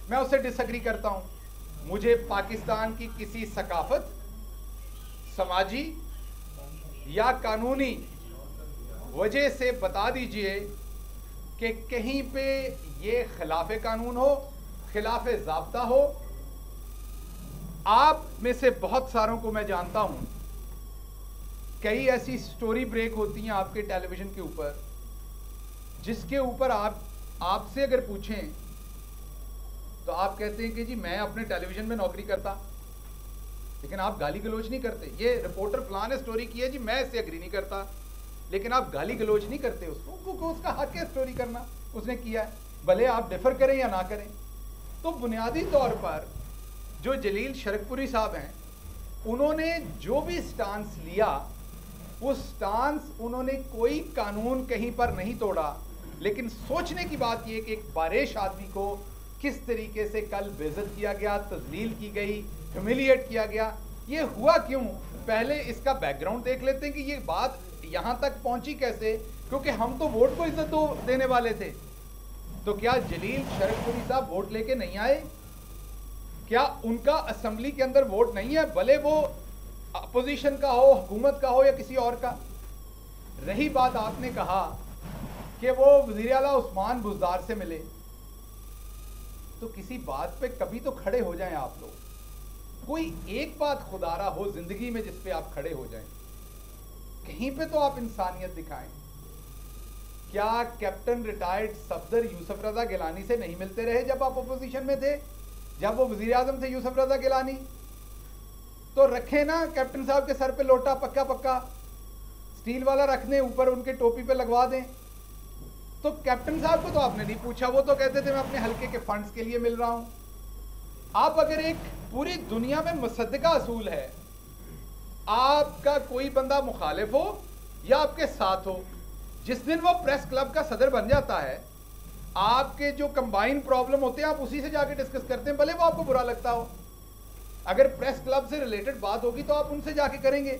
मैं उससे डिसएग्री करता हूं। मुझे पाकिस्तान की किसी सकाफत, समाजी या कानूनी वजह से बता दीजिए कि कहीं पे ये खिलाफ कानून हो, खिलाफ ज़ाब्ता हो। आप में से बहुत सारों को मैं जानता हूं, कई ऐसी स्टोरी ब्रेक होती हैं आपके टेलीविज़न के ऊपर जिसके ऊपर आपसे अगर पूछें तो आप कहते हैं कि जी मैं अपने टेलीविज़न में नौकरी करता, लेकिन आप गाली गलौज नहीं करते। ये रिपोर्टर फलां ने स्टोरी की है जी, मैं इससे एग्री नहीं करता, लेकिन आप गाली गलौज नहीं करते उसको उसका हक है स्टोरी करना, उसने किया है, भले आप डिफर करें या ना करें। तो बुनियादी तौर पर जो जलील शरकपुरी साहब हैं, उन्होंने जो भी स्टांस लिया, वो स्टांस उन्होंने कोई कानून कहीं पर नहीं तोड़ा। लेकिन सोचने की बात ये कि एक बारिश आदमी को किस तरीके से कल बेइज्जत किया गया, तजलील की गई, ह्यूमिलिएट किया गया, ये हुआ क्यों? पहले इसका बैकग्राउंड देख लेते हैं कि ये बात यहाँ तक पहुँची कैसे, क्योंकि हम तो वोट को इज्जत देने वाले थे। तो क्या जलील शरकपुरी साहब वोट लेके नहीं आए? क्या उनका असेंबली के अंदर वोट नहीं है, भले वो अपोजिशन का हो, हुकूमत का हो या किसी और का? रही बात, आपने कहा कि वो वज़ीर आला उस्मान बुज़दार से मिले, तो किसी बात पे कभी तो खड़े हो जाएं आप लोग। कोई एक बात खुदारा हो जिंदगी में जिस पे आप खड़े हो जाएं, कहीं पे तो आप इंसानियत दिखाएं। क्या कैप्टन रिटायर्ड सफदर यूसुफ रजा गिलानी से नहीं मिलते रहे जब आप अपोजिशन में थे, जब वो वजीर आजम थे यूसुफ रजा गिलानी? तो रखे ना कैप्टन साहब के सर पे लोटा, पक्का पक्का स्टील वाला रख दें, ऊपर उनके टोपी पे लगवा दें। तो कैप्टन साहब को तो आपने नहीं पूछा, वो तो कहते थे मैं अपने हल्के के फंड्स के लिए मिल रहा हूं। आप अगर एक पूरी दुनिया में मुसद्दका असूल है, आपका कोई बंदा मुखालिफ हो या आपके साथ हो, जिस दिन वो प्रेस क्लब का सदर बन जाता है, आपके जो कंबाइन प्रॉब्लम होते हैं आप उसी से जाके डिस्कस करते हैं, भले वो आपको बुरा लगता हो। अगर प्रेस क्लब से रिलेटेड बात होगी तो आप उनसे जाके करेंगे।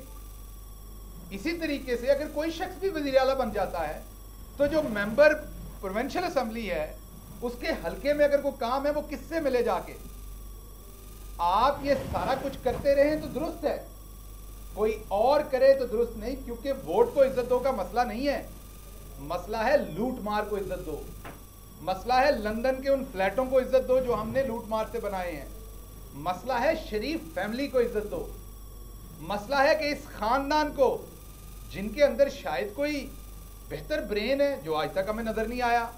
इसी तरीके से अगर कोई शख्स भी वज़ीर आला बन जाता है, तो जो मेंबर प्रोविंशियल असेंबली है उसके हल्के में अगर कोई काम है वो किससे मिले जाके? आप ये सारा कुछ करते रहें तो दुरुस्त है, कोई और करे तो दुरुस्त नहीं, क्योंकि वोट को इज्जत दो का मसला नहीं है। मसला है लूट मार को इज्जत दो, मसला है लंदन के उन फ्लैटों को इज्जत दो जो हमने लूट मार से बनाए हैं, मसला है शरीफ फैमिली को इज्जत दो, मसला है कि इस खानदान को, जिनके अंदर शायद कोई बेहतर ब्रेन है जो आज तक हमें नजर नहीं आया,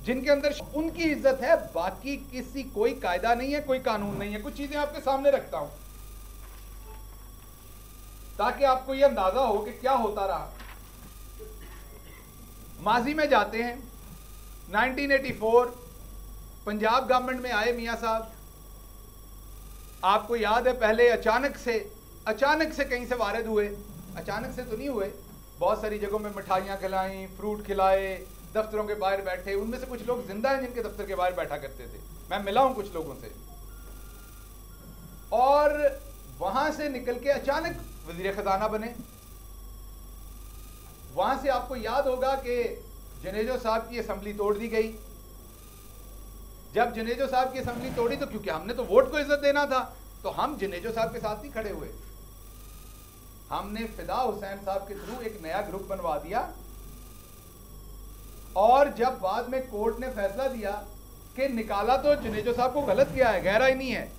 जिनके अंदर उनकी इज्जत है, बाकी किसी कोई कायदा नहीं है, कोई कानून नहीं है। कुछ चीजें आपके सामने रखता हूं ताकि आपको यह अंदाजा हो कि क्या होता रहा। माजी में जाते हैं, 1984 पंजाब गवर्नमेंट में आए मियां साहब। आपको याद है पहले अचानक से कहीं से वारिद हुए, अचानक से तो नहीं हुए, बहुत सारी जगहों में मिठाइयाँ खिलाई, फ्रूट खिलाए, दफ्तरों के बाहर बैठे। उनमें से कुछ लोग जिंदा हैं जिनके दफ्तर के बाहर बैठा करते थे, मैं मिला हूं कुछ लोगों से। और वहां से निकल के अचानक वजीर खजाना बने। वहां से आपको याद होगा कि जनेजो साहब की असेंबली तोड़ दी गई। जब जनेजो साहब की असेंबली तोड़ी तो क्योंकि हमने तो वोट को इज्जत देना था, तो हम जनेजो साहब के साथ ही खड़े हुए। हमने फिदा हुसैन साहब के थ्रू एक नया ग्रुप बनवा दिया, और जब बाद में कोर्ट ने फैसला दिया कि निकाला तो जनेजो साहब को गलत किया है, गहरा ही नहीं है,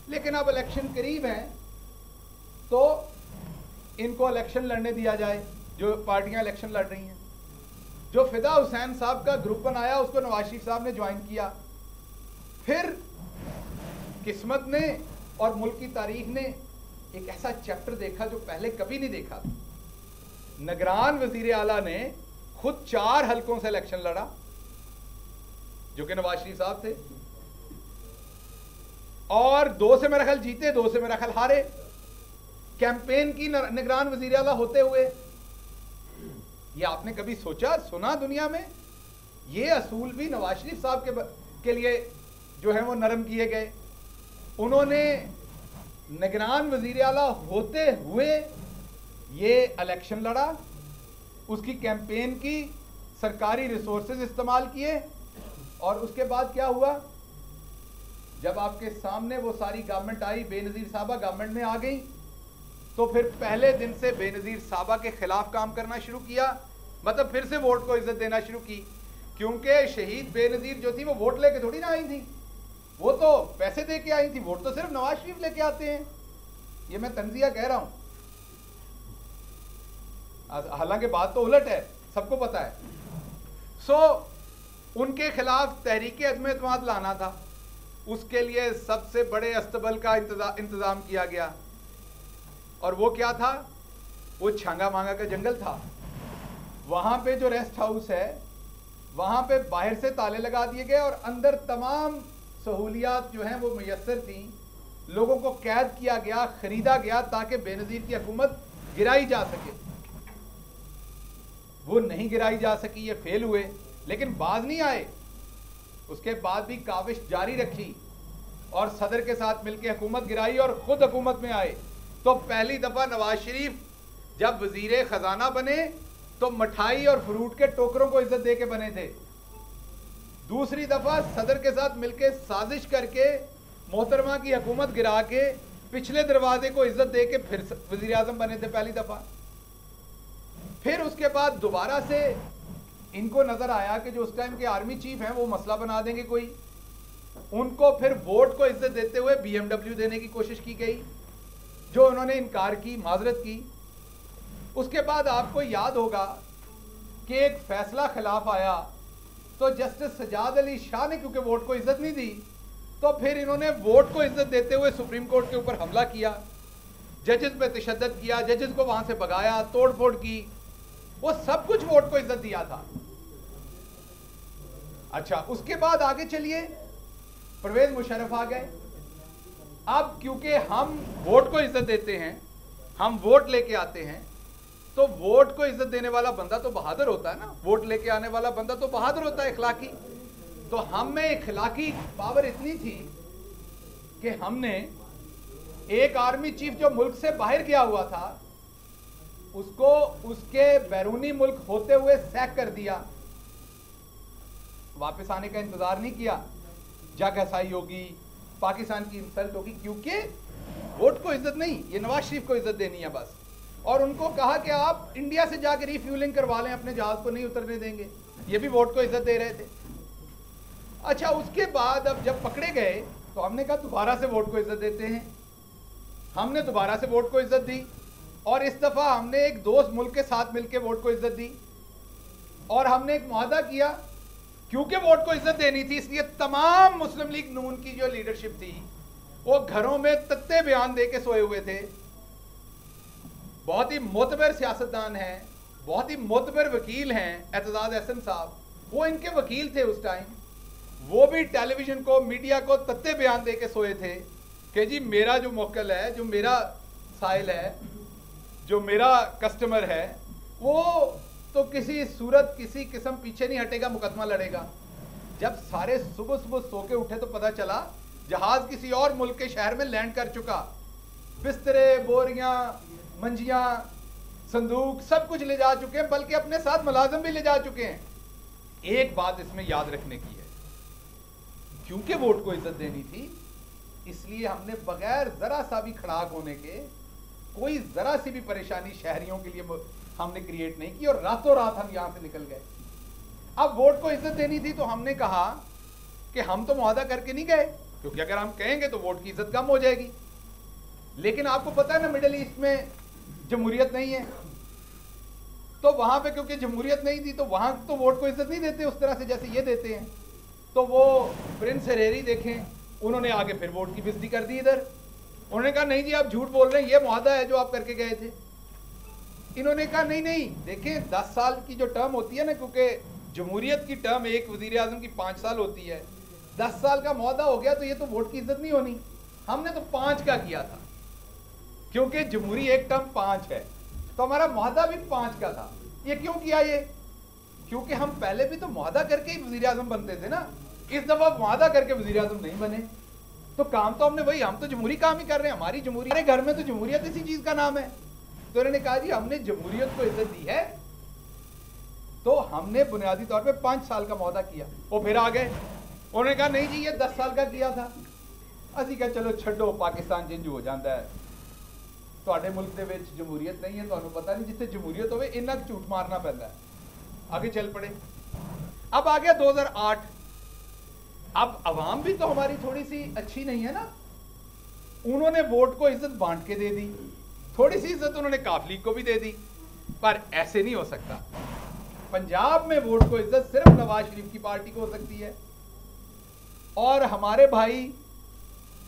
लेकिन अब इलेक्शन करीब हैं तो इनको इलेक्शन लड़ने दिया जाए, जो पार्टियां इलेक्शन लड़ रही हैं। जो फिदा हुसैन साहब का ग्रुप बनाया उसको नवाज शरीफ साहब ने ज्वाइन किया। फिर किस्मत ने और मुल्क की तारीख ने एक ऐसा चैप्टर देखा जो पहले कभी नहीं देखा था। निगरान वजीर आला ने खुद 4 हलकों से इलेक्शन लड़ा, जो कि नवाज शरीफ साहब थे, और 2 से मेरा ख्याल जीते, 2 से मेरा ख्याल हारे। कैंपेन की निगरान वजीर आला होते हुए, ये आपने कभी सोचा सुना दुनिया में? ये असूल भी नवाज शरीफ साहब के लिए जो है वो नरम किए गए। उन्होंने निगरान वजीर आला होते हुए ये इलेक्शन लड़ा, उसकी कैंपेन की, सरकारी रिसोर्सेज इस्तेमाल किए, और उसके बाद क्या हुआ? जब आपके सामने वो सारी गवर्नमेंट आई, बेनज़ीर साहबा गवर्नमेंट में आ गई, तो फिर पहले दिन से बेनज़ीर साहबा के खिलाफ काम करना शुरू किया, मतलब फिर से वोट को इज्जत देना शुरू की। क्योंकि शहीद बेनज़ीर जो थी वो वोट लेके थोड़ी ना आई थी, वो तो पैसे दे के आई थी। वोट तो सिर्फ नवाज शरीफ लेके आते हैं, ये मैं तंजिया कह रहा हूं, हालांकि बात तो उलट है, सबको पता है। उनके खिलाफ तहरीक अदम एतमाद लाना था, उसके लिए सबसे बड़े अस्तबल का इंतजाम किया गया। और वो क्या था? वो छांगा मांगा का जंगल था। वहां पे जो रेस्ट हाउस है, वहां पे बाहर से ताले लगा दिए गए और अंदर तमाम सहूलियात जो हैं वो मुयस्सर थी। लोगों को कैद किया गया, खरीदा गया ताकि बेनज़ीर की हुकूमत गिराई जा सके। वो नहीं गिराई जा सकी, ये फेल हुए, लेकिन बाज नहीं आए। उसके बाद भी काविश जारी रखी और सदर के साथ मिलकर हुकूमत गिराई और खुद हुकूमत में आए। तो पहली दफा नवाज शरीफ जब वजीर खजाना बने तो मिठाई और फ्रूट के टोकरों को इज्जत दे के बने थे। दूसरी दफा सदर के साथ मिलकर साजिश करके मोहतरमा की हुकूमत गिरा के पिछले दरवाजे को इज्जत दे के फिर वजीर आजम बने थे पहली दफा। फिर उसके बाद दोबारा से इनको नजर आया कि जो उस टाइम के आर्मी चीफ हैं वो मसला बना देंगे कोई, उनको फिर वोट को इज्जत देते हुए BMW देने की कोशिश की गई, जो उन्होंने इनकार की, माजरत की। उसके बाद आपको याद होगा कि एक फैसला खिलाफ आया, तो जस्टिस सजाद अली शाह ने क्योंकि वोट को इज्जत नहीं दी, तो फिर इन्होंने वोट को इज्जत देते हुए सुप्रीम कोर्ट के ऊपर हमला किया, जजेस पे तशद्दुद किया, जजेस को वहां से भगाया, तोड़ फोड़ की। वो सब कुछ वोट को इज्जत दिया था। अच्छा, उसके बाद आगे चलिए, परवेज मुशर्रफ आ गए। अब क्योंकि हम वोट को इज्जत देते हैं, हम वोट लेके आते हैं, तो वोट को इज्जत देने वाला बंदा तो बहादुर होता है ना, वोट लेके आने वाला बंदा तो बहादुर होता है, इखलाकी। तो हम में इखलाकी पावर इतनी थी कि हमने एक आर्मी चीफ जो मुल्क से बाहर गया हुआ था, उसको उसके बैरूनी मुल्क होते हुए सैक कर दिया। वापस आने का इंतजार नहीं किया, जागसाई होगी, पाकिस्तान की इंसल्ट होगी, क्योंकि वोट को इज्जत नहीं, ये नवाज शरीफ को इज्जत देनी है बस। और उनको कहा कि आप इंडिया से जाकर रिफ्यूलिंग करवा लें, अपने जहाज को नहीं उतरने देंगे, ये भी वोट को इज्जत दे रहे थे। अच्छा, उसके बाद अब जब पकड़े गए तो हमने कहा दोबारा से वोट को इज्जत देते हैं। हमने दोबारा से वोट को इज्जत दी और इस दफा हमने एक दोस्त मुल्क के साथ मिलकर वोट को इज्जत दी और हमने एक मुआहदा किया, क्योंकि वोट को इज्जत देनी थी, इसलिए तमाम मुस्लिम लीग नून की जो लीडरशिप थी वो घरों में तत्ते बयान दे के सोए हुए थे। बहुत ही मोतबर सियासतदान हैं, बहुत ही मोतबर वकील हैं एतजाज अहसन साहब, वो इनके वकील थे उस टाइम। वो भी टेलीविजन को, मीडिया को तत्ते बयान दे के सोए थे कि जी मेरा जो मोक्कल है, जो मेरा साइल है, जो मेरा कस्टमर है, वो तो किसी सूरत किसी किस्म पीछे नहीं हटेगा, मुकदमा लड़ेगा। जब सारे सुबह सुबह सो के उठे तो पता चला जहाज किसी और मुल्क के शहर में लैंड कर चुका, बिस्तरे, बोरियां, मंजियां, संदूक सब कुछ ले जा चुके हैं, बल्कि अपने साथ मुलाजिम भी ले जा चुके हैं। एक बात इसमें याद रखने की है, क्योंकि वोट को इज्जत देनी थी, इसलिए हमने बगैर जरा सा भी खड़ाक होने के, कोई जरा सी भी परेशानी शहरियों के लिए हमने क्रिएट नहीं की और रातों रात हम यहां से निकल गए। अब वोट को इज्जत देनी थी तो हमने कहा कि हम तो मुआहदा करके नहीं गए, क्योंकि अगर हम कहेंगे तो वोट की इज्जत कम हो जाएगी। लेकिन आपको पता है ना, मिडिल ईस्ट में जमहूरियत नहीं है, तो वहां पे क्योंकि जमहूरियत नहीं थी तो वहां तो वोट को इज्जत नहीं देते उस तरह से जैसे ये देते हैं। तो वो प्रिंस हरेरी देखें, उन्होंने आगे फिर वोट की बेइज्जती कर दी इधर। उन्होंने कहा नहीं जी आप झूठ बोल रहे हैं, ये मुआहदा है जो आप करके गए थे। इन्होंने कहा नहीं नहीं, देखें 10 साल की जो टर्म होती है ना, क्योंकि जमहूरियत की टर्म एक वजीर आजम की 5 साल होती है, 10 साल का मुआहदा हो गया तो ये तो वोट की इज्जत नहीं होनी। हमने तो 5 का किया था, क्योंकि जमहूरी एक टर्म 5 है, तो हमारा मुआहदा भी 5 का था। ये क्यों किया ये? क्योंकि हम पहले भी तो मुआहदा करके ही वजीर आजम बनते थे ना, इस दफा मुआहदा करके वजीर आजम नहीं बने, तो काम तो हमने वही, हम तो जमहूरी काम ही कर रहे हैं, हमारी जमहूरी, हमारे घर में तो जमहूरियत इसी चीज का नाम है। तो उन्होंने कहा जी हमने जमहूरियत को इज्जत दी है, तो हमने बुनियादी तौर पे 5 साल का मुआहदा किया। वो फिर आ गए, उन्होंने कहा नहीं जी ये 10 साल का किया था। ਅਸੀਂ ਕਿਹਾ ਚਲੋ ਛੱਡੋ, ਪਾਕਿस्तान जिंज हो जाता है। ਤੁਹਾਡੇ ਮੁਲਕ ਦੇ ਵਿੱਚ ਜਮਹੂਰੀਅਤ नहीं है, ਤੁਹਾਨੂੰ पता नहीं, जिथे जमहूरीयत होवे इन्ना झूठ मारना पैंदा है। आगे चल पड़े। अब आ गया 2008। अब अवाम भी तो हमारी थोड़ी सी अच्छी नहीं है ना, उन्होंने वोट को इज्जत बांट के दे दी, थोड़ी सी इज्जत उन्होंने काफ लीग को भी दे दी। पर ऐसे नहीं हो सकता। पंजाब में वोट को इज्जत सिर्फ नवाज शरीफ की पार्टी को हो सकती है। और हमारे भाई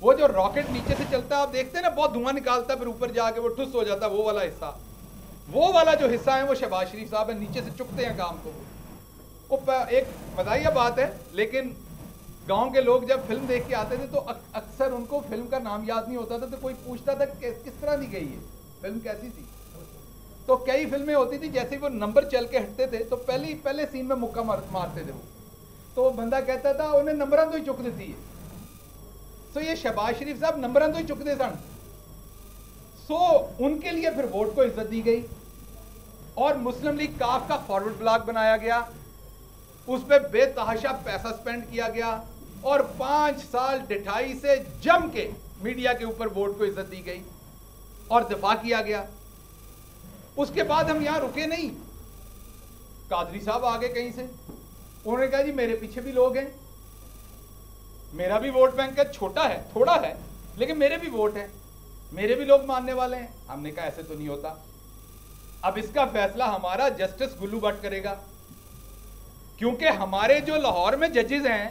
वो जो रॉकेट नीचे से चलता है, आप देखते हैं ना, बहुत धुआं निकालता है, फिर ऊपर जाके वो ठुस हो जाता है, वो वाला हिस्सा, वो वाला जो हिस्सा है वो शहबाज शरीफ साहब है, नीचे से चुकते हैं काम को। वो एक मजाहिया बात है, लेकिन गांव के लोग जब फिल्म देख के आते थे तो अक्सर उनको फिल्म का नाम याद नहीं होता था, तो कोई पूछता था किस तरह नहीं गई है फिल्म, कैसी थी। तो कई फिल्में होती थी, जैसे वो नंबर चल के हटते थे तो पहले सीन में मुक्का मारते थे वो, तो बंदा कहता था उन्हें नंबरां तो ही चुक देती है। तो ये शहबाज शरीफ साहब नंबरां तो ही चुकते सन। सो उनके लिए फिर वोट को इज्जत दी गई और मुस्लिम लीग काफ का फॉरवर्ड ब्लॉक बनाया गया, उस पर बेतहाशा पैसा स्पेंड किया गया और 5 साल डिठाई से जम के मीडिया के ऊपर वोट को इज्जत दी गई और दिफा किया गया। उसके बाद हम यहां रुके नहीं, कादरी साहब आ गए कहीं से, उन्होंने कहा जी मेरे पीछे भी लोग हैं, मेरा भी वोट बैंक है, छोटा है थोड़ा है लेकिन मेरे भी वोट है, मेरे भी लोग मानने वाले हैं। हमने कहा ऐसे तो नहीं होता। अब इसका फैसला हमारा जस्टिस गुल्लू भट्ट करेगा, क्योंकि हमारे जो लाहौर में जजेस हैं,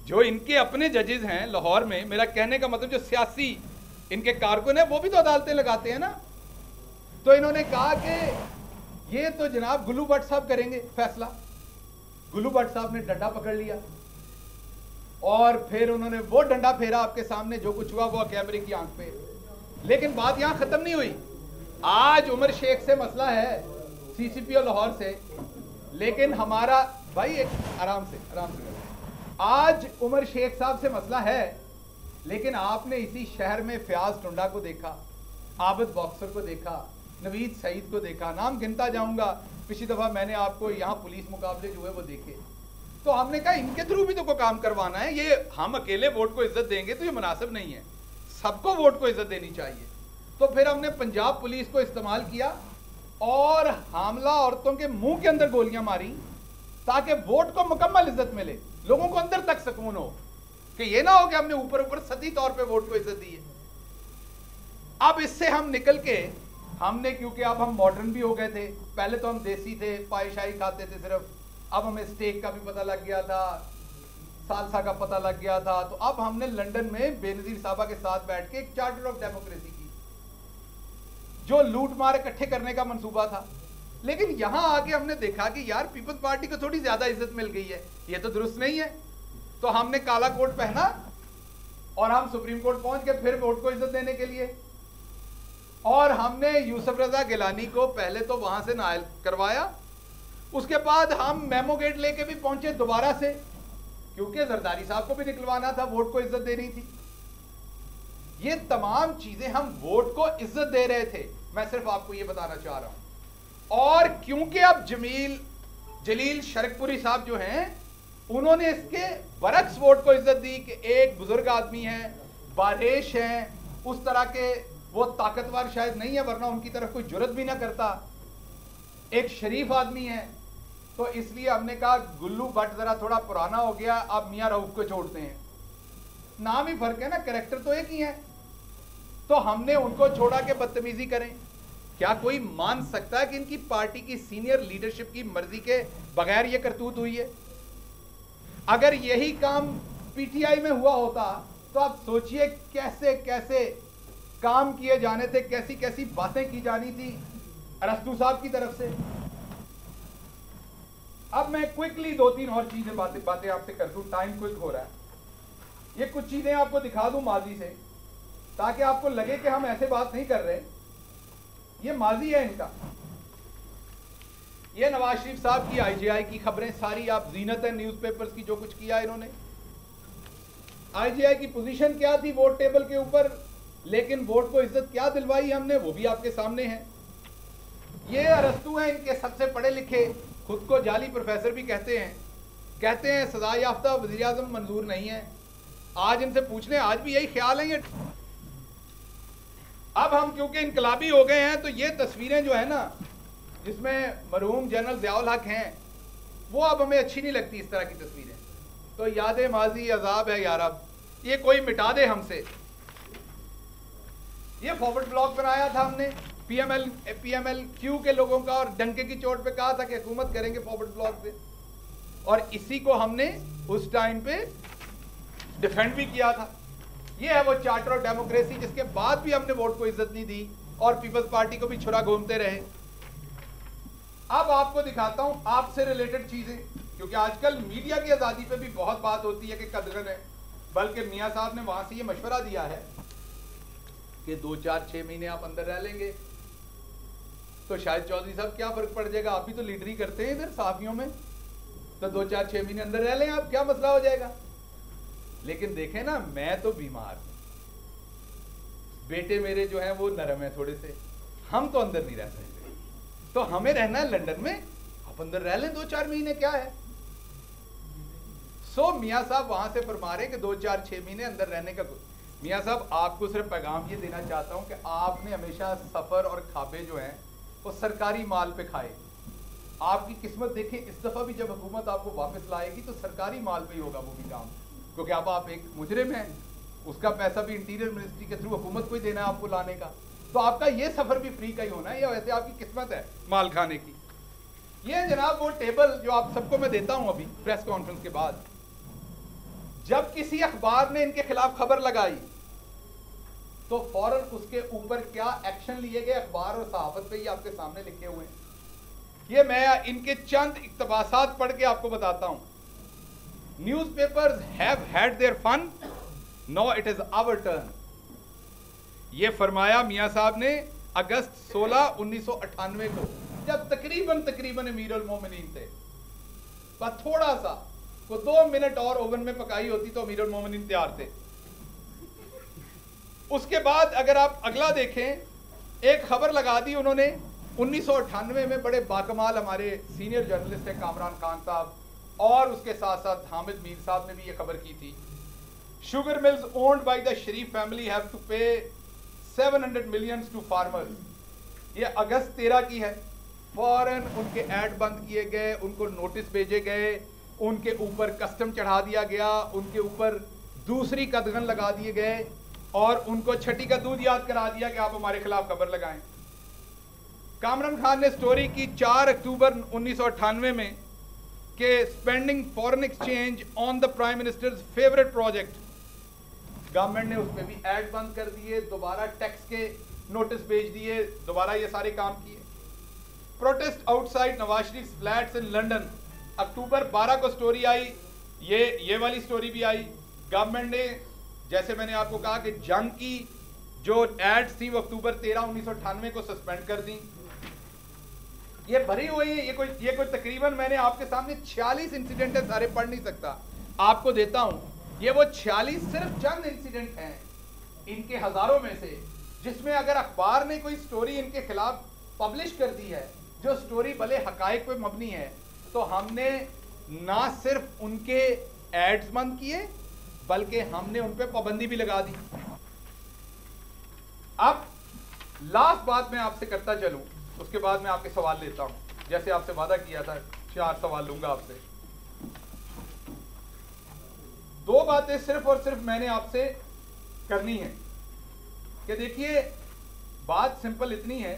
जो इनके अपने जजेस हैं लाहौर में, मेरा कहने का मतलब जो सियासी इनके कारकुन है वो भी तो अदालतें लगाते हैं ना। तो इन्होंने कहा कि ये तो जनाब गुल्लू भट्ट साहब करेंगे फैसला। गुल्लू भट्ट साहब ने डंडा पकड़ लिया और फिर उन्होंने वो डंडा फेरा आपके सामने, जो कुछ हुआ वो कैमरे की आंख पे। लेकिन बात यहां खत्म नहीं हुई। आज उमर शेख से मसला है, सीसीपीओ लाहौर से, लेकिन हमारा भाई एक आराम से आज उमर शेख साहब से मसला है, लेकिन आपने इसी शहर में फयाज टुंडा को देखा, आबिद बॉक्सर को देखा, नवीद सईद को देखा, नाम गिनता जाऊंगा। पिछली दफा मैंने आपको यहाँ पुलिस मुकाबले जो है वो देखे, तो हमने कहा इनके थ्रू भी तो कोई काम करवाना है, ये हम अकेले वोट को इज्जत देंगे तो ये मुनासिब नहीं है, सबको वोट को इज्जत देनी चाहिए। तो फिर हमने पंजाब पुलिस को इस्तेमाल किया और हामला औरतों के मुंह के अंदर गोलियां मारी ताकि वोट को मुकम्मल इज्जत मिले, लोगों को अंदर तक सुकून हो कि ये ना हो कि हमने ऊपर ऊपर सती तौर पे वोट को इज्जत दी है। अब इससे हम निकल के हमने, क्योंकि अब हम मॉडर्न भी हो गए थे, पहले तो हम देसी थे, पायशाही खाते थे सिर्फ, अब हमें स्टेक का भी पता लग गया था, सालसा का पता लग गया था। तो अब हमने लंदन में बेनजीर साहबा के साथ बैठ के एक चार्टर ऑफ डेमोक्रेसी की, जो लूट मार इकट्ठे करने का मंसूबा था। लेकिन यहां आके हमने देखा कि यार पीपल्स पार्टी को थोड़ी ज्यादा इज्जत मिल गई है, ये तो दुरुस्त नहीं है। तो हमने काला कोट पहना और हम सुप्रीम कोर्ट पहुंच गए फिर वोट को इज्जत देने के लिए, और हमने यूसुफ रजा गिलानी को पहले तो वहां से नायल करवाया, उसके बाद हम मेमो गेट लेके भी पहुंचे दोबारा से, क्योंकि जरदारी साहब को भी निकलवाना था, वोट को इज्जत देनी थी। ये तमाम चीजें हम वोट को इज्जत दे रहे थे, मैं सिर्फ आपको ये बताना चाह रहा हूं। और क्योंकि अब जलील शरकपुरी साहब जो हैं, उन्होंने इसके बरक्स वोट को इज्जत दी कि एक बुजुर्ग आदमी है, बारिश हैं, उस तरह के वो ताकतवर शायद नहीं है, वरना उनकी तरफ कोई जुर्रत भी ना करता, एक शरीफ आदमी है। तो इसलिए हमने कहा गुल्लू भट्ट जरा थोड़ा पुराना हो गया, अब मियां रऊफ को छोड़ते हैं, नाम ही फर्क है ना, कैरेक्टर तो एक ही है। तो हमने उनको छोड़ा के बदतमीजी करें। क्या कोई मान सकता है कि इनकी पार्टी की सीनियर लीडरशिप की मर्जी के बगैर ये करतूत हुई है? अगर यही काम पीटीआई में हुआ होता तो आप सोचिए कैसे कैसे काम किए जाने थे, कैसी कैसी बातें की जानी थी अरस्तू साहब की तरफ से। अब मैं क्विकली 2-3 और चीजें बातें आपसे कर दूं, टाइम क्विक हो रहा है। ये कुछ चीजें आपको दिखा दूं माजी से, ताकि आपको लगे कि हम ऐसे बात नहीं कर रहे। ये माजी है इनका। ये नवाज शरीफ साहब की आईजीआई की खबरें सारी आप जीनत है न्यूज़पेपर्स की, जो कुछ किया इन्होंने। आईजीआई की पोजीशन क्या थी वोट टेबल के ऊपर, लेकिन वोट को इज्जत क्या दिलवाई हमने, वो भी आपके सामने है। ये अरस्तू हैं, इनके सबसे पढ़े लिखे, खुद को जाली प्रोफेसर भी कहते हैं सजा याफ्ता वज़ीर आज़म मंजूर नहीं है, आज इनसे पूछ लें, आज भी यही ख्याल है ये? अब हम क्योंकि इनकलाबी हो गए हैं तो ये तस्वीरें जो है ना जिसमें मरहूम जनरल ज़ियाउल हक हैं, वो अब हमें अच्छी नहीं लगती इस तरह की तस्वीरें। तो याद माजी अजाब है यार, अब ये कोई मिटा दे हमसे। ये फॉरवर्ड ब्लॉग बनाया था हमने पीएमएल क्यू के लोगों का, और डंके की चोट पे कहा था कि हुकूमत करेंगे फॉरवर्ड ब्लॉग पे, और इसी को हमने उस टाइम पे डिफेंड भी किया था। ये है वो चार्टर ऑफ डेमोक्रेसी जिसके बाद भी हमने वोट को इज्जत नहीं दी और पीपल्स पार्टी को भी छुरा घूमते रहे। अब आपको दिखाता हूं आपसे रिलेटेड चीजें, क्योंकि आजकल मीडिया की आजादी पे भी बहुत बात होती है कि कदगन है, बल्कि मियां साहब ने वहां से ये मशवरा दिया है कि 2 4 6 महीने आप अंदर रह लेंगे तो शायद चौधरी साहब क्या फर्क पड़ जाएगा, आप भी तो लीडरी करते हैं इधर साफियों में, तो 2 4 6 महीने अंदर रह लें आप, क्या मसला हो जाएगा। लेकिन देखें ना, मैं तो बीमार, बेटे मेरे जो हैं वो नरम है थोड़े से, हम तो अंदर नहीं रह सकते, तो हमें रहना है लंदन में, आप अंदर रह लें 2 4 महीने, क्या है। सो मियां साहब वहां से फरमा रहे कि 2 4 6 महीने अंदर रहने का। मियां साहब आपको सिर्फ पैगाम ये देना चाहता हूं कि आपने हमेशा सफर और खाबे जो हैं वो सरकारी माल पे खाए। आपकी किस्मत देखें, इस दफा भी जब हुकूमत आपको वापस लाएगी तो सरकारी माल पे ही होगा वो भी काम, क्योंकि अब आप एक मुजरिम हैं, उसका पैसा भी इंटीरियर मिनिस्ट्री के थ्रू हुकूमत को ही देना है आपको लाने का, तो आपका ये सफर भी फ्री का ही होना है, या वैसे आपकी किस्मत है माल खाने की। ये जनाब वो टेबल जो आप सबको मैं देता हूं अभी प्रेस कॉन्फ्रेंस के बाद, जब किसी अखबार ने इनके खिलाफ खबर लगाई तो फौरन उसके ऊपर क्या एक्शन लिए गए अखबार और सहाफत पे, ये आपके सामने लिखे हुए हैं। ये मैं इनके चंद इक्तबासात पढ़ के आपको बताता हूं। Newspapers have had their fun, now it is our turn. ये फरमाया मियां साहब ने अगस्त 16 1998 को, जब तकरीबन अमीरुल मोमिनीन थे, पर थोड़ा सा वो 2 मिनट और ओवन में पकाई होती तो अमीरुल मोमिनीन तैयार थे। उसके बाद अगर आप अगला देखें, एक खबर लगा दी उन्होंने 1998 में, बड़े बाकमाल हमारे सीनियर जर्नलिस्ट है कामरान खान साहब, और उसके साथ साथ हामिद मीर साहब ने भी ये खबर की थी। Sugar mills owned by the Sharif family have to pay 700 million to farmers. ये अगस्त 13 की है। फौरन उनके ऐड बंद किए गए, उनको नोटिस भेजे गए, उनके ऊपर कस्टम चढ़ा दिया गया, उनके ऊपर दूसरी कदगन लगा दिए गए, और उनको छठी का दूध याद करा दिया कि आप हमारे खिलाफ खबर लगाएं। कामरान खान ने स्टोरी की 4 अक्टूबर 1998 में कि spending foreign exchange on the prime ministers favourite project. Government ने उस पर भी ऐड बंद कर दिए, दोबारा टैक्स के नोटिस भेज दिए, दोबारा ये सारे काम किए। Protest outside Nawaz Sharif flats in London, October 12 को स्टोरी आई, ये वाली स्टोरी भी आई। गवर्नमेंट ने, जैसे मैंने आपको कहा कि जंग की जो एड्स थी वो अक्टूबर 13 1998 को सस्पेंड कर दी। ये भरी हुई है, ये कोई तकरीबन मैंने आपके सामने 46 इंसिडेंट है, सारे पढ़ नहीं सकता, आपको देता हूं। ये वो 46 सिर्फ चंद इंसिडेंट हैं इनके हजारों में से, जिसमें अगर अखबार ने कोई स्टोरी इनके खिलाफ पब्लिश कर दी है जो स्टोरी भले हकायक पे मबनी है, तो हमने ना सिर्फ उनके एड्स बंद किए बल्कि हमने उन पे पाबंदी भी लगा दी। अब लास्ट बात मैं आपसे करता चलूं, उसके बाद मैं आपके सवाल लेता हूं। जैसे आपसे वादा किया था 4 सवाल लूंगा आपसे। 2 बातें सिर्फ और सिर्फ मैंने आपसे करनी है कि देखिए, बात सिंपल इतनी है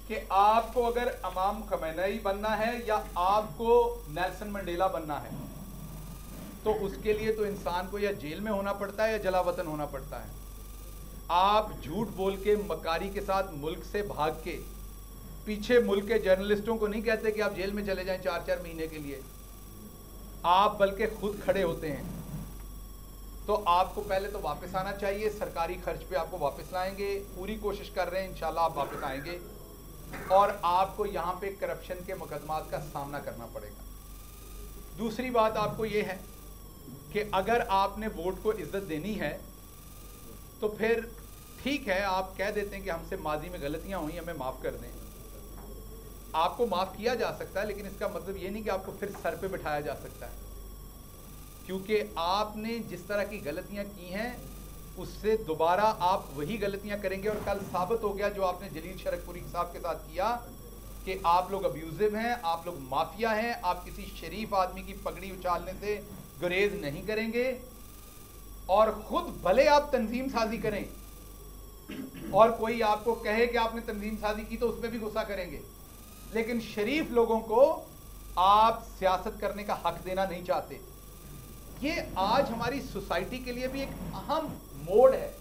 कि आपको अगर इमाम खमैनी बनना है या आपको नेल्सन मंडेला बनना है, तो उसके लिए तो इंसान को या जेल में होना पड़ता है या जलावतन होना पड़ता है। आप झूठ बोल के, मकारी के साथ मुल्क से भाग के पीछे मुल्क के जर्नलिस्टों को नहीं कहते कि आप जेल में चले जाएं 4-4 महीने के लिए, आप बल्कि खुद खड़े होते हैं। तो आपको पहले तो वापस आना चाहिए, सरकारी खर्च पे आपको वापस लाएंगे, पूरी कोशिश कर रहे हैं, इंशाल्लाह आप वापस आएंगे। और आपको यहाँ पे करप्शन के मुकदमात का सामना करना पड़ेगा। दूसरी बात आपको ये है कि अगर आपने वोट को इज्जत देनी है तो फिर ठीक है, आप कह देते हैं कि हमसे माजी में गलतियां हुई, हमें माफ़ कर दें। आपको माफ़ किया जा सकता है, लेकिन इसका मतलब ये नहीं कि आपको फिर सर पे बिठाया जा सकता है। क्योंकि आपने जिस तरह की गलतियां की हैं उससे दोबारा आप वही गलतियां करेंगे। और कल साबित हो गया जो आपने जलील शरकपुरी साहब के साथ किया कि आप लोग अब्यूजिव हैं, आप लोग माफिया हैं, आप किसी शरीफ आदमी की पगड़ी उछालने से गुरेज नहीं करेंगे। और खुद भले आप तंजीम साजी करें और कोई आपको कहे कि आपने तंजीम साजी की तो उसमें भी गुस्सा करेंगे, लेकिन शरीफ लोगों को आप सियासत करने का हक देना नहीं चाहते। ये आज हमारी सोसाइटी के लिए भी एक अहम मोड़ है।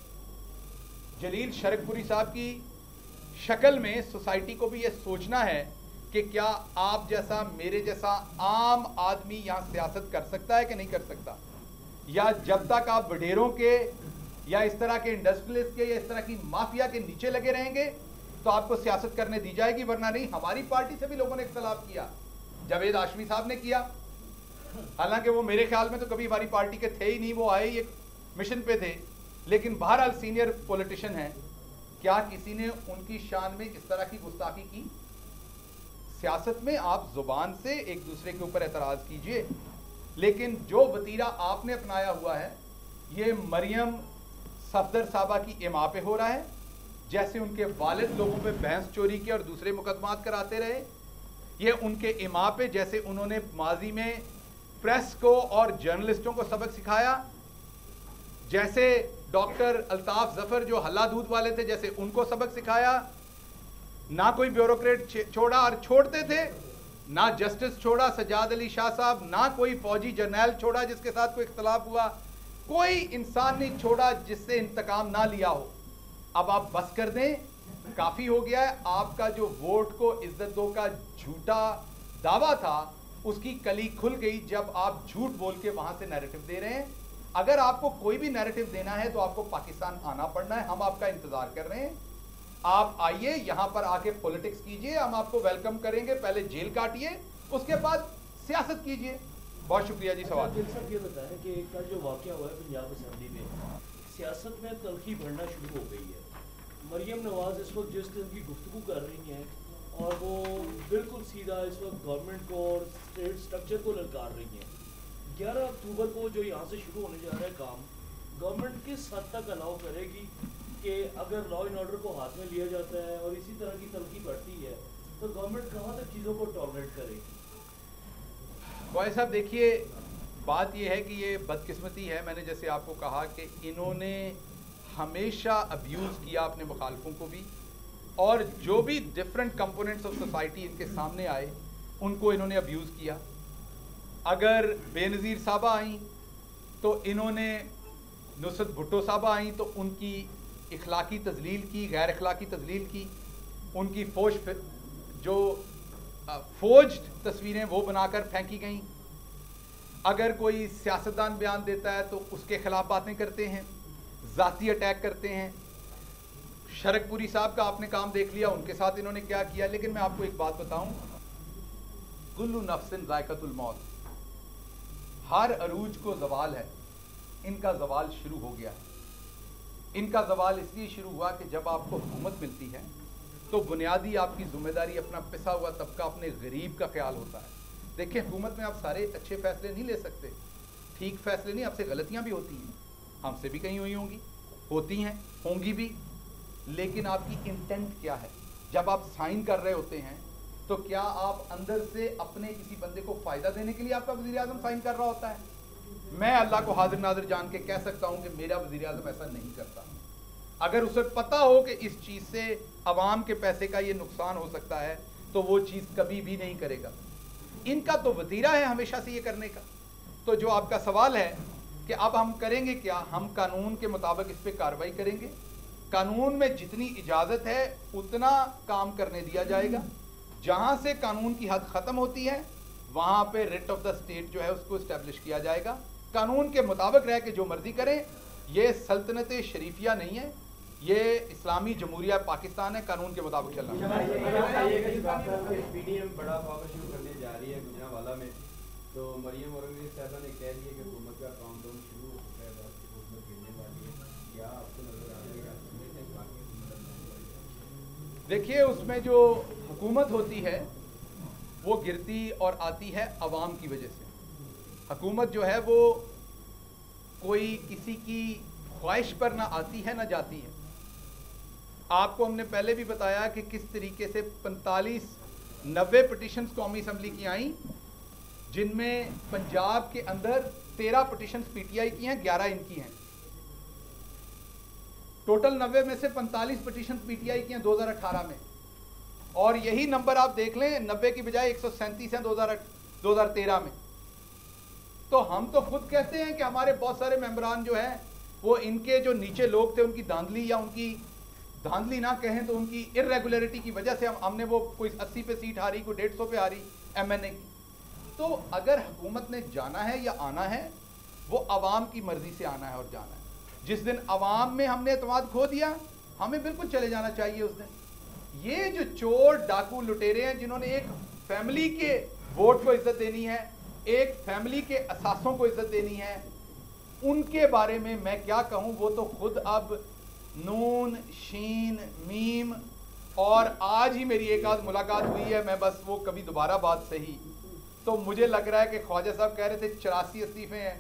जलील शरकपुरी साहब की शक्ल में सोसाइटी को भी ये सोचना है कि क्या आप जैसा, मेरे जैसा आम आदमी यहां सियासत कर सकता है कि नहीं कर सकता, या जब तक आप वडेरों के या इस तरह के इंडस्ट्रियलिस्ट के या इस तरह की माफिया के नीचे लगे रहेंगे तो आपको सियासत करने दी जाएगी, वरना नहीं। हमारी पार्टी से भी लोगों ने इख्तलाफ किया, जावेद हाशमी साहब ने किया, हालांकि वो मेरे ख्याल में तो कभी हमारी पार्टी के थे ही नहीं, वो आए एक मिशन पे थे, लेकिन बहरहाल सीनियर पॉलिटिशियन हैं। क्या किसी ने उनकी शान में इस तरह की गुस्ताखी की? सियासत में आप जुबान से एक दूसरे के ऊपर एतराज कीजिए, लेकिन जो वतीरा आपने अपनाया हुआ है ये मरियम सफदर साहबा की इमा पे हो रहा है। जैसे उनके वालिद लोगों पे भैंस चोरी के और दूसरे मुकदमात कराते रहे, ये उनके इमा पे जैसे उन्होंने माजी में प्रेस को और जर्नलिस्टों को सबक सिखाया, जैसे डॉक्टर अल्ताफ जफर जो हल्ला दूध वाले थे जैसे उनको सबक सिखाया, ना कोई ब्यूरोक्रेट छोड़ा और छोड़ते थे, ना जस्टिस छोड़ा सजाद अली शाह साहब, ना कोई फौजी जर्नैल छोड़ा जिसके साथ कोई इख्तलाफ हुआ, कोई इंसान नहीं छोड़ा जिससे इंतकाम ना लिया हो। अब आप बस कर दें, काफी हो गया है। आपका जो वोट को इज्जत दो का झूठा दावा था उसकी कली खुल गई जब आप झूठ बोल के वहां से नैरेटिव दे रहे हैं। अगर आपको कोई भी नैरेटिव देना है तो आपको पाकिस्तान आना पड़ना है, हम आपका इंतजार कर रहे हैं। आप आइए, यहां पर आके पॉलिटिक्स कीजिए, हम आपको वेलकम करेंगे। पहले जेल काटिए, उसके बाद सियासत कीजिए। बहुत शुक्रिया जी। सवाल साहब ये बताएं कि कल जो वाकया हुआ है पंजाब असेंबली में, सियासत में तलखी बढ़ना शुरू हो गई है। मरियम नवाज इस वक्त जिस तरह की गुफ्तगू कर रही हैं और वो बिल्कुल सीधा इस वक्त गवर्नमेंट को और स्टेट स्ट्रक्चर को ललकार रही हैं। 11 अक्टूबर को जो यहाँ से शुरू होने जा रहा है काम, गवर्नमेंट किस हद तक अलाउ करेगी कि अगर लॉ एंड ऑर्डर को हाथ में लिया जाता है और इसी तरह की तलखी बढ़ती है तो गवर्नमेंट कहाँ तक चीज़ों को टॉलरेट करेगी? भाई साहब देखिए, बात यह है कि ये बदकिस्मती है। मैंने जैसे आपको कहा कि इन्होंने हमेशा अब्यूज़ किया अपने मुखालफों को भी, और जो भी डिफरेंट कंपोनेंट्स ऑफ सोसाइटी इनके सामने आए उनको इन्होंने अब्यूज़ किया। अगर बेनज़ीर साहबा आई तो इन्होंने, नुसरत भुट्टो साहबा आई तो उनकी इखलाकी तजलील की, गैर इखलाकी तजलील की, उनकी फोर्ज्ड तस्वीरें वो बनाकर फेंकी गई। अगर कोई सियासतदान बयान देता है तो उसके खिलाफ बातें करते हैं, ज़ाती अटैक करते हैं। शरकपुरी साहब का आपने काम देख लिया, उनके साथ इन्होंने क्या किया। लेकिन मैं आपको एक बात बताऊं, कुल्लु नफ्सिन ज़ायक़तुल मौत, हर अरूज को ज़वाल है, इनका ज़वाल शुरू हो गया है। इनका ज़वाल इसलिए शुरू हुआ कि जब आपको हुकूमत मिलती है तो बुनियादी आपकी जिम्मेदारी अपना पिसा हुआ तबका, अपने गरीब का ख्याल होता है। देखिए, हुकूमत में आप सारे अच्छे फैसले नहीं ले सकते, ठीक फैसले नहीं, आपसे गलतियां भी होती हैं, हमसे भी कहीं हुई होंगी, होती हैं, होंगी भी। लेकिन आपकी इंटेंट क्या है? जब आप साइन कर रहे होते हैं तो क्या आप अंदर से अपने किसी बंदे को फ़ायदा देने के लिए आपका वज़ीर आज़म साइन कर रहा होता है? मैं अल्लाह को हाजिर नाज़िर जान के कह सकता हूँ कि मेरा वज़ीर आज़म ऐसा नहीं करता। अगर उसे पता हो कि इस चीज़ से अवाम के पैसे का ये नुकसान हो सकता है तो वो चीज़ कभी भी नहीं करेगा। इनका तो वतीरा है हमेशा से ये करने का। तो जो आपका सवाल है कि अब हम करेंगे क्या, हम कानून के मुताबिक इस पर कार्रवाई करेंगे। कानून में जितनी इजाज़त है उतना काम करने दिया जाएगा। जहाँ से कानून की हद ख़त्म होती है वहाँ पे रिट ऑफ द स्टेट जो है उसको इस्टेब्लिश किया जाएगा। कानून के मुताबिक रह के जो मर्जी करें। ये सल्तनत शरीफिया नहीं है, ये इस्लामी जमहूरिया पाकिस्तान है, कानून के मुताबिक चलना। पीडीएम बड़ा पावर शुरू करने जा रही है गुजरांवाला में, तो मरियम औरंगजेब साहबा ने कह दिया कि हुकूमत का काउंटडाउन शुरू हो चुका है, हुकूमत गिरने वाली है। क्या आपको नजर आ रहा है? देखिए, उसमें जो हुकूमत होती है वो गिरती और आती है अवाम की वजह से। हुकूमत जो है वो कोई किसी की ख्वाहिश पर ना आती है ना जाती है। आपको हमने पहले भी बताया कि किस तरीके से 45-90 पिटिशंस कौमी असम्बली की आई, जिनमें पंजाब के अंदर 13 पिटिशंस पीटीआई की हैं, 11 इनकी हैं। टोटल 90 में से 45 पिटिशंस पीटीआई की हैं 2018 में, और यही नंबर आप देख लें 90 की बजाय 137 हैं 2013 में। तो हम तो खुद कहते हैं कि हमारे बहुत सारे मेंबरान जो हैं वो इनके जो नीचे लोग थे उनकी धांधली, या उनकी धांधली ना कहें तो उनकी इरेगुलरिटी की वजह से हमने वो कोई 80 पे सीट हारी, कोई 150 पे हारी एमएनए की। तो अगर हुकूमत ने जाना है या आना है, वो अवाम की मर्जी से आना है और जाना है। जिस दिन अवाम में हमने एतमाद खो दिया, हमें बिल्कुल चले जाना चाहिए उस दिन। ये जो चोर डाकू लुटेरे हैं जिन्होंने एक फैमिली के वोट को इज्जत देनी है, एक फैमिली के असासों को इज्जत देनी है, उनके बारे में मैं क्या कहूँ। वो तो खुद अब नून शीन मीम, और आज ही मेरी एक आध मुलाकात हुई है, मैं बस वो कभी दोबारा बात सही। तो मुझे लग रहा है कि ख्वाजा साहब कह रहे थे 84 इस्तीफे हैं,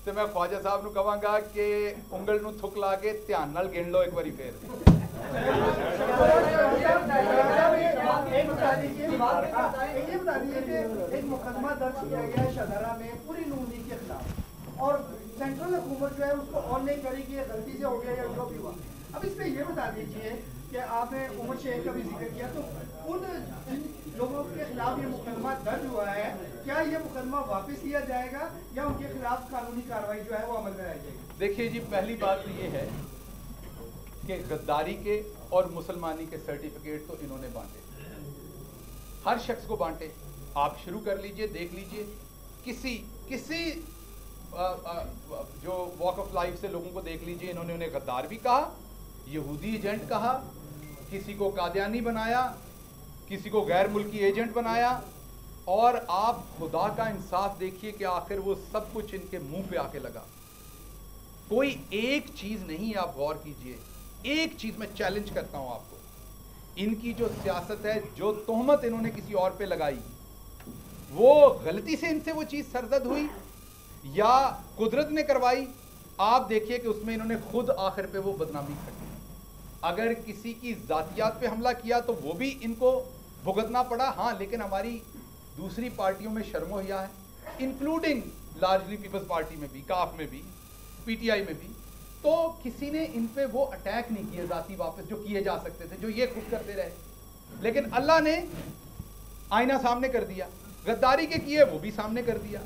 तो मैं ख्वाजा साहब को कहूँगा कि उंगल नूं थुक ला के ध्यान नाल गिन लो एक बारी फिर। ये बता दीजिए कि एक मुकदमा दर्ज किया गया है शहदारा में पूरी नून लीग के खिलाफ, और सेंट्रल हुकूमत जो है उसको ऑन नहीं करी कि ये गलती से हो गया या जो भी हुआ। अब इसमें ये बता दीजिए कि आपने उमर शेख का भी जिक्र किया, तो उन जिन लोगों के खिलाफ ये मुकदमा दर्ज हुआ है, क्या ये मुकदमा वापस लिया जाएगा या उनके खिलाफ कानूनी कार्रवाई जो है वो अमल में लाई जाएगी? देखिए जी, पहली बात तो ये है कि गद्दारी के और मुसलमानी के सर्टिफिकेट तो इन्होंने बांटे, हर शख्स को बांटे। आप शुरू कर लीजिए, देख लीजिए, किसी जो वॉक ऑफ लाइफ से लोगों को देख लीजिए, इन्होंने उन्हें गद्दार भी कहा, यहूदी एजेंट कहा, किसी को कादियानी बनाया, किसी को गैर मुल्की एजेंट बनाया। और आप खुदा का इंसाफ देखिए कि आखिर वो सब कुछ इनके मुंह पे आके लगा। कोई एक चीज नहीं, आप गौर कीजिए, एक चीज मैं चैलेंज करता हूं आपको, इनकी जो सियासत है, जो तोहमत इन्होंने किसी और पे लगाई, वो गलती से इनसे वो चीज सरजद हुई या कुदरत ने करवाई। आप देखिए कि उसमें इन्होंने खुद आखिर पे वो बदनामी खटी। अगर किसी की जातियात पे हमला किया तो वो भी इनको भुगतना पड़ा, हाँ, लेकिन हमारी दूसरी पार्टियों में शर्मो हिया है, इंक्लूडिंग लार्जली पीपल्स पार्टी में भी, काफ में भी, पीटीआई में भी। तो किसी ने इन पे वो अटैक नहीं किए जाती वापस जो किए जा सकते थे, जो ये खुद करते रहे। लेकिन अल्लाह ने आईना सामने कर दिया, गद्दारी के किए वो भी सामने कर दिया,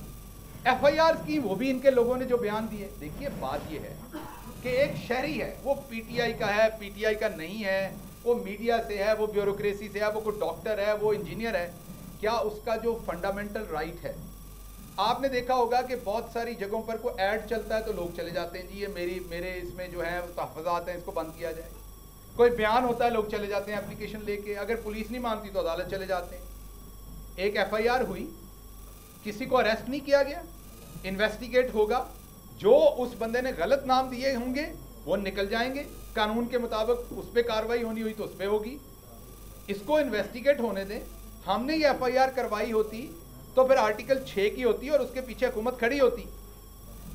एफआईआर की वो भी इनके लोगों ने जो बयान दिए। देखिए, बात ये है कि एक शहरी है, वो पीटीआई का है, पीटीआई का नहीं है, वो मीडिया से है, वो ब्यूरोक्रेसी से है, वो कोई डॉक्टर है, वो इंजीनियर है, क्या उसका जो फंडामेंटल राइट है। आपने देखा होगा कि बहुत सारी जगहों पर कोई ऐड चलता है तो लोग चले जाते हैं, जी ये मेरे इसमें जो है तहफ़्फ़ुज़ात हैं, इसको बंद किया जाए। कोई बयान होता है, लोग चले जाते हैं एप्लीकेशन लेके, अगर पुलिस नहीं मानती तो अदालत चले जाते हैं। एक एफआईआर हुई, किसी को अरेस्ट नहीं किया गया, इन्वेस्टिगेट होगा, जो उस बंदे ने गलत नाम दिए होंगे वो निकल जाएंगे, कानून के मुताबिक उस पर कार्रवाई होनी हुई तो उस पर होगी, इसको इन्वेस्टिगेट होने दें। हमने ये एफआईआर करवाई होती तो फिर आर्टिकल 6 की होती और उसके पीछे हुकूमत खड़ी होती।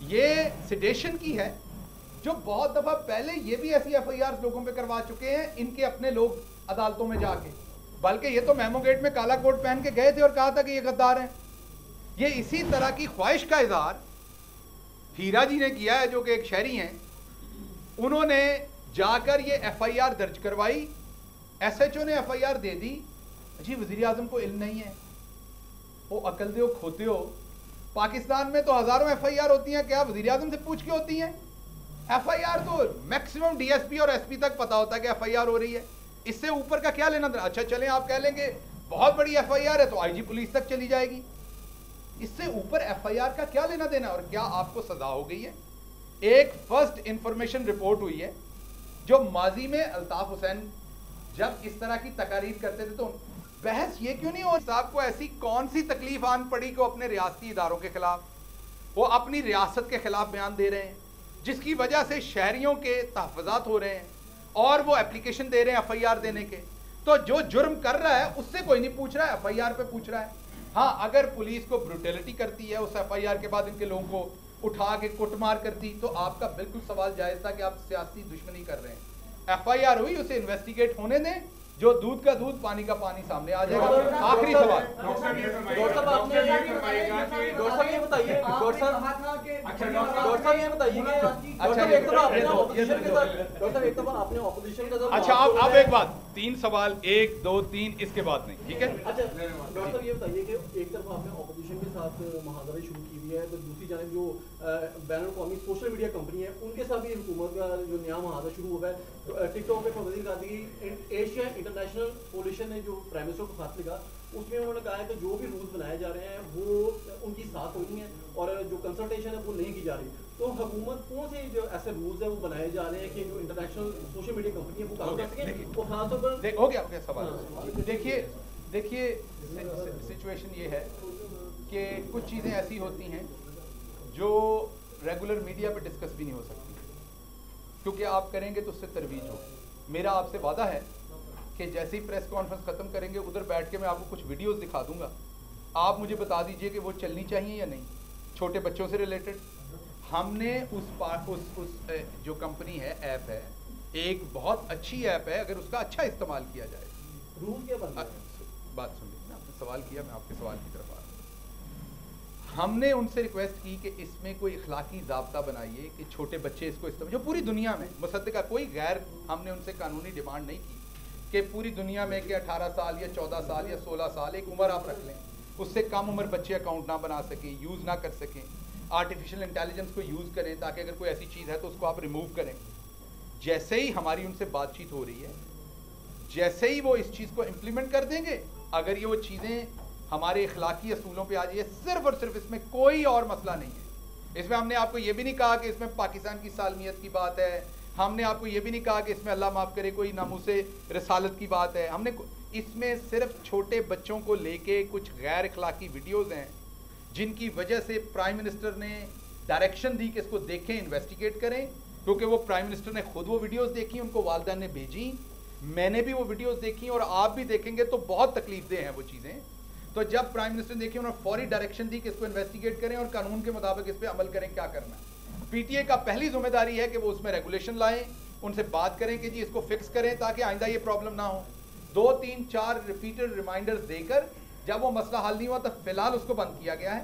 ये सिडेशन की है, जो बहुत दफ़ा पहले ये भी ऐसी एफआईआर लोगों पे करवा चुके हैं, इनके अपने लोग अदालतों में जाके। बल्कि ये तो मेमो गेट में काला कोट पहन के गए थे और कहा था कि ये गद्दार हैं। ये इसी तरह की ख्वाहिश का इजहार हीरा जी ने किया है, जो कि एक शहरी हैं। उन्होंने जाकर ये एफआईआर दर्ज करवाई, एसएचओ ने एफआईआर दे दी। जी, वजीर आजम को इल्म नहीं है, वो अकल दे, खोते हो। पाकिस्तान में तो हजारों एफआईआर होती हैं, क्या वजीर आजम से पूछ के होती हैं? एफआईआर तो मैक्सिमम डीएसपी और एसपी तक पता होता है कि एफआईआर हो रही है, इससे ऊपर का क्या लेना देना। अच्छा चलें, आप कह लेंगे बहुत बड़ी एफआईआर है तो आईजी पुलिस तक चली जाएगी, इससे ऊपर एफआईआर का क्या लेना देना। और क्या आपको सजा हो गई है? एक फर्स्ट इंफॉर्मेशन रिपोर्ट हुई है, जो माजी में अल्ताफ हुसैन जब इस तरह की तकारीर करते थे तो बहस ये क्यों नहीं हो, साहब को ऐसी कौन सी तकलीफ आन पड़ी कि अपने रियासती इदारों के खिलाफ, वो अपनी रियासत के खिलाफ बयान दे रहे हैं, जिसकी वजह से शहरियों के तहफ़्फ़ुज़ात हो रहे हैं और वो एप्लीकेशन दे रहे हैं एफआईआर देने के। तो जो जुर्म कर रहा है उससे कोई नहीं पूछ रहा है, एफआईआर पे पूछ रहा है। हाँ, अगर पुलिस को ब्रूटलिटी करती है, उस एफआईआर के बाद इनके लोगों को उठा के कुटमार कर दी, तो आपका बिल्कुल सवाल जायज़ था कि आप सियासी दुश्मनी कर रहे हैं। FIR हुई, उसे इन्वेस्टिगेट होने दें, जो दूध का दूध पानी का पानी सामने आ जाएगा। आखिरी सवाल डॉक्टर साहब ये बताइए अच्छा, अब एक बात, 3 सवाल, 1 2 3, इसके बाद नहीं, ठीक है? अच्छा डॉक्टर साहब ये बताइए कि एक तरफ आपने ऑपोजिशन के साथ मुहावरे शुरू की हुई है, तो दूसरी जानब जो बैनुल-अक़वामी सोशल मीडिया कंपनी है उनके साथ भी हुकूमत का जो नया मुहावरा शुरू हुआ है। टिकटॉक पे फवज़ील कादरी एशिया इंटरनेशनल कोलिशन ने जो प्राइम मिनिस्टर को खत लिखा, उसमें उन्होंने कहा है कि जो भी रूल्स बनाए जा रहे हैं वो उनकी साथ होनी है और जो कंसल्टेशन है वो नहीं की जा रही। तो हुकूमत कौन से जो ऐसे रूल्स है वो बनाए जा रहे हैं कि जो इंटरनेशनल सोशल मीडिया कंपनी है वो काम कर सके, वो खासतौर पर हो गया सवाल। देखिए सिचुएशन ये है कि कुछ चीज़ें ऐसी होती हैं जो रेगुलर मीडिया पे डिस्कस भी नहीं हो सकती, क्योंकि आप करेंगे तो उससे तरवीज हो। मेरा आपसे वादा है कि जैसे ही प्रेस कॉन्फ्रेंस ख़त्म करेंगे, उधर बैठ के मैं आपको कुछ वीडियोस दिखा दूंगा, आप मुझे बता दीजिए कि वो चलनी चाहिए या नहीं। छोटे बच्चों से रिलेटेड हमने उस जो कंपनी है, ऐप है, एक बहुत अच्छी ऐप है, अगर उसका अच्छा इस्तेमाल किया जाए। रूल क्या बनता है? बात सुन लीजिए, आपने सवाल किया, मैं आपके सवाल की तरफ आ रहा हूँ। हमने उनसे रिक्वेस्ट की कि इसमें कोई इखलाकी ज़ाब्ता बनाइए कि छोटे बच्चे इसको इस्तेमाल, जो पूरी दुनिया में मुसद्दिक़ा, कोई गैर, हमने उनसे कानूनी डिमांड नहीं की कि पूरी दुनिया में कि 18 साल या 14 साल या 16 साल एक उम्र आप रख लें, उससे कम उम्र बच्चे अकाउंट ना बना सकें, यूज़ ना कर सकें। आर्टिफिशियल इंटेलिजेंस को यूज़ करें ताकि अगर कोई ऐसी चीज़ है तो उसको आप रिमूव करें। जैसे ही हमारी उनसे बातचीत हो रही है, जैसे ही वो इस चीज़ को इम्प्लीमेंट कर देंगे, अगर ये वो चीज़ें हमारे इखलाकी असूलों पे आ जाइए, सिर्फ और सिर्फ इसमें कोई और मसला नहीं है। इसमें हमने आपको ये भी नहीं कहा कि इसमें पाकिस्तान की सालमियत की बात है, हमने आपको ये भी नहीं कहा कि इसमें अल्लाह माफ़ करे कोई नामूसे रिसालत की बात है। हमने इसमें सिर्फ छोटे बच्चों को लेके कुछ गैर इखलाकी वीडियोज़ हैं जिनकी वजह से प्राइम मिनिस्टर ने डायरेक्शन दी कि इसको देखें, इन्वेस्टिगेट करें, क्योंकि वो प्राइम मिनिस्टर ने खुद वो वीडियोज़ देखी, उनको वालिदैन ने भेजी, मैंने भी वो वीडियोज़ देखी और आप भी देखेंगे तो बहुत तकलीफदेह हैं वो चीज़ें। तो जब प्राइम मिनिस्टर ने देखी, उन्होंने फौरी डायरेक्शन दी कि इसको इन्वेस्टिगेट करें और कानून के मुताबिक इस पर अमल करें, क्या करना है। PTA का पहली जिम्मेदारी है कि वो उसमें रेगुलेशन लाएं, उनसे बात करें कि जी इसको फिक्स करें ताकि आइंदा ये प्रॉब्लम ना हो। 2 3 4 रिपीटेड रिमाइंडर्स देकर जब वो मसला हल नहीं हुआ तो फिलहाल उसको बंद किया गया है।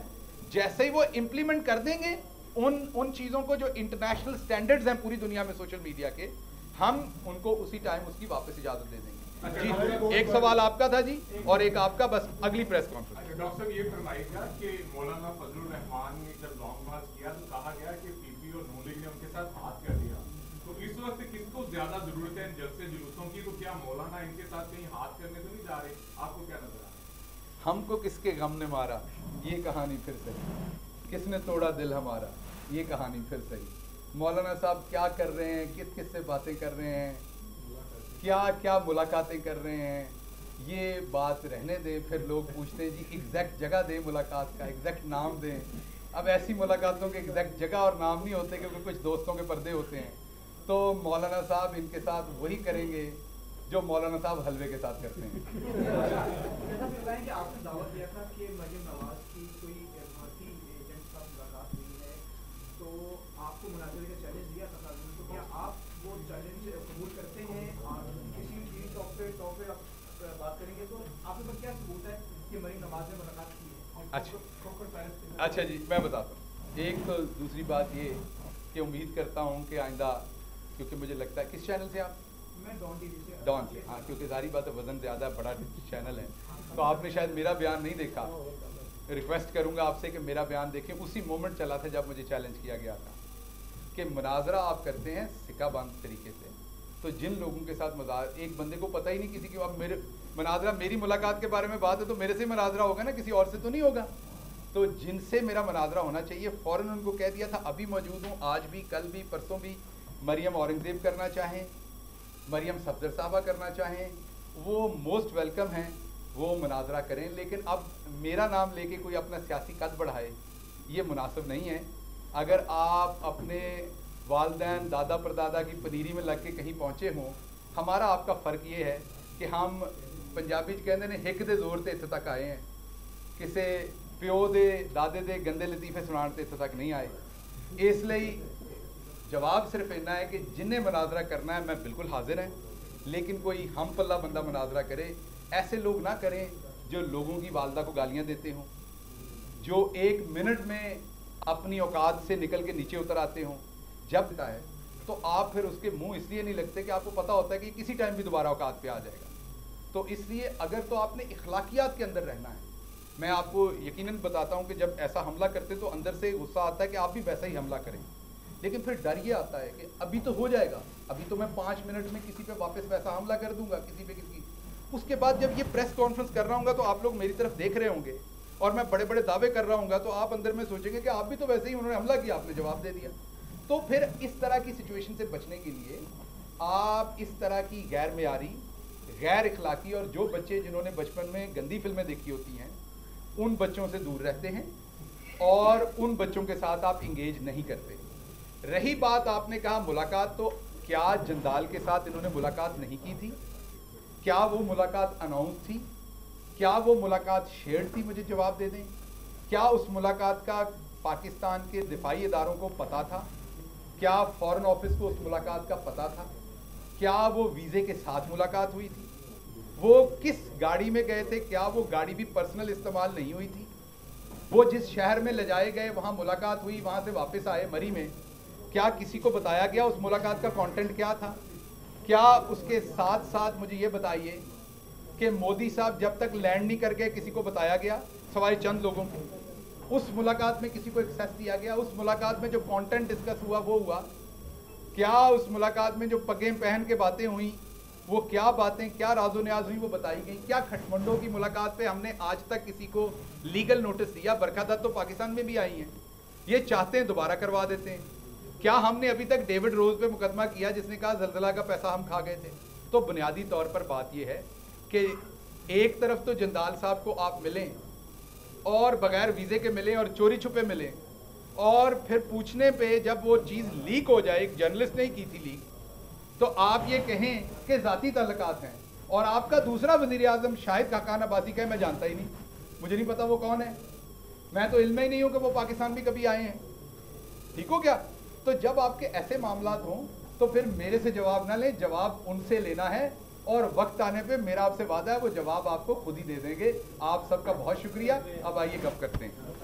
जैसे ही वो इम्प्लीमेंट कर देंगे उन चीज़ों को जो इंटरनेशनल स्टैंडर्ड्स हैं पूरी दुनिया में सोशल मीडिया के, हम उनको उसी टाइम उसकी वापस इजाज़त दे देंगे। जी, एक सवाल आपका था जी और एक आपका, बस अगली प्रेस कॉन्फ्रेंस। डॉक्टर साहब ये फरमाइएगा कि मौलाना फजलुर रहमान ने जब लॉन्ग मार्च किया तो कहा गया कि PP और नून लीग ने उनके साथ हाथ कर दिया, तो इस वक्त किसको ज्यादा जरूरत है इन जलसे जुलूसों की? तो क्या मौलाना इनके साथ कहीं हाथ करने तो नहीं जा रहे? आपको क्या नजर आ रहा है? हमको किसके गम ने मारा, ये कहानी फिर सही, किसने तोड़ा दिल हमारा, ये कहानी फिर सही। मौलाना साहब क्या कर रहे हैं, किस किस से बातें कर रहे हैं, क्या क्या मुलाकातें कर रहे हैं, ये बात रहने दें। फिर लोग पूछते हैं जी एग्जैक्ट जगह दें मुलाकात का, एग्जैक्ट नाम दें। अब ऐसी मुलाकातों के एग्जैक्ट जगह और नाम नहीं होते क्योंकि कुछ दोस्तों के पर्दे होते हैं। तो मौलाना साहब इनके साथ वही करेंगे जो मौलाना साहब हलवे के साथ करते हैं। आपने दावा दिया था कि मरियम नवाज की कोई भारतीय एजेंट साथ मुलाकात हुई है, तो आपको मुनाज़रे का चैलेंज दिया था, तो क्या आप वो चैलेंज कबूल करते हैं और किसी भी टॉप पे आप बात करेंगे तो आपके पास क्या सबूत है कि मरियम नवाज ने मुलाकात की है? अच्छा जी, मैं बताता हूँ। एक तो दूसरी बात ये कि उम्मीद करता हूँ कि आइंदा, क्योंकि मुझे लगता है, किस चैनल से आप? मैं डॉन टीवी से। डॉन से, हाँ, क्योंकि सारी बात वज़न ज़्यादा बड़ा चैनल है तो आपने शायद मेरा बयान नहीं देखा। रिक्वेस्ट करूँगा आपसे कि मेरा बयान देखें। उसी मोमेंट चला था जब मुझे चैलेंज किया गया था कि मुनाजरा आप करते हैं सिक्का बांध तरीके से, तो जिन लोगों के साथ एक बंदे को पता ही नहीं किसी की, अब मेरे मुनाजरा, मेरी मुलाकात के बारे में बात है तो मेरे से मुनाजरा होगा ना, किसी और से तो नहीं होगा। तो जिनसे मेरा मुनाजरा होना चाहिए फ़ौरन उनको कह दिया था, अभी मौजूद हूँ, आज भी, कल भी, परसों भी। मरियम औरंगज़ेब करना चाहें, मरियम सफदर साहबा करना चाहें, वो मोस्ट वेलकम हैं, वो मुनाजरा करें। लेकिन अब मेरा नाम लेके कोई अपना सियासी कद बढ़ाए, ये मुनासिब नहीं है। अगर आप अपने वालदैन दादा परदादा की पनीरी में लग के कहीं पहुँचे हों, हमारा आपका फ़र्क ये है कि हम पंजाबी कहते ने हिक दे जोर से इत्थे तक आए हैं, किसी प्यो दे दादे दे गंदे लतीफ़े सुनाने से इत्थे तक नहीं आए। इसलिए जवाब सिर्फ इतना है कि जिन्हें मुनाजरा करना है मैं बिल्कुल हाजिर हैं, लेकिन कोई हम पल्ला बंदा मुनाजरा करे, ऐसे लोग ना करें जो लोगों की वालदा को गालियां देते हों, जो 1 मिनट में अपनी औकात से निकल के नीचे उतर आते हों। जब होता है तो आप फिर उसके मुंह इसलिए नहीं लगते कि आपको पता होता है कि किसी टाइम भी दोबारा औकात पे आ जाएगा। तो इसलिए अगर तो आपने इखलाकियात के अंदर रहना है, मैं आपको यकीनन बताता हूँ कि जब ऐसा हमला करते तो अंदर से गुस्सा आता है कि आप भी वैसा ही हमला करें, लेकिन फिर डर ये आता है कि अभी तो हो जाएगा, अभी तो मैं 5 मिनट में किसी पे वापस वैसा हमला कर दूंगा, किसी पे किसी। उसके बाद जब ये प्रेस कॉन्फ्रेंस कर रहा हूँ तो आप लोग मेरी तरफ देख रहे होंगे और मैं बड़े बड़े दावे कर रहा हूँ, तो आप अंदर में सोचेंगे कि आप भी तो वैसे ही, उन्होंने हमला किया, आपने जवाब दे दिया। तो फिर इस तरह की सिचुएशन से बचने के लिए आप इस तरह की गैर मेयारी, गैर इखलाकी, और जो बच्चे जिन्होंने बचपन में गंदी फिल्में देखी होती हैं उन बच्चों से दूर रहते हैं और उन बच्चों के साथ आप इंगेज नहीं करते। रही बात आपने कहा मुलाकात, तो क्या जंदाल के साथ इन्होंने मुलाकात नहीं की थी? क्या वो मुलाकात अनाउंस थी? क्या वो मुलाकात शेयर थी? मुझे जवाब दे दें। क्या उस मुलाकात का पाकिस्तान के दिफाई इदारों को पता था? क्या फॉरेन ऑफिस को उस मुलाकात का पता था? क्या वो वीज़े के साथ मुलाकात हुई थी? वो किस गाड़ी में गए थे? क्या वो गाड़ी भी पर्सनल इस्तेमाल नहीं हुई थी? वो जिस शहर में ले जाए गए वहाँ मुलाकात हुई, वहाँ से वापस आए मरी में, क्या किसी को बताया गया उस मुलाकात का कंटेंट क्या था? क्या उसके साथ साथ मुझे ये बताइए कि मोदी साहब जब तक लैंड नहीं कर गए किसी को बताया गया सवाए चंद लोगों को? उस मुलाकात में किसी को एक्सेस दिया गया? उस मुलाकात में जो कंटेंट डिस्कस हुआ वो हुआ? क्या उस मुलाकात में जो पगें पहन के बातें हुई वो क्या बातें, क्या राजो न्याज हुई वो बताई गई? क्या खटमंडों की मुलाकात पे हमने आज तक किसी को लीगल नोटिस दिया? बरखा तो पाकिस्तान में भी आई हैं, ये चाहते हैं दोबारा करवा देते हैं। क्या हमने अभी तक डेविड रोज पे मुकदमा किया जिसने कहा जलजला का पैसा हम खा गए थे? तो बुनियादी तौर पर बात यह है कि एक तरफ तो जंदाल साहब को आप मिलें और बगैर वीज़े के मिलें और चोरी छुपे मिलें, और फिर पूछने पे जब वो चीज़ लीक हो जाए, एक जर्नलिस्ट ने ही की थी लीक, तो आप ये कहें कि ज़ाती ताल्लुकात हैं। और आपका दूसरा वज़ीर आज़म शाहिद खाकान अब्बासी का है, मैं जानता ही नहीं, मुझे नहीं पता वो कौन है, मैं तो इल्म ही नहीं हूँ कि वो पाकिस्तान भी कभी आए हैं। ठीक हो क्या? तो जब आपके ऐसे मामलात हों तो फिर मेरे से जवाब ना लें, जवाब उनसे लेना है, और वक्त आने पे मेरा आपसे वादा है वो जवाब आपको खुद ही दे देंगे। आप सबका बहुत शुक्रिया। अब आइए गप करते हैं।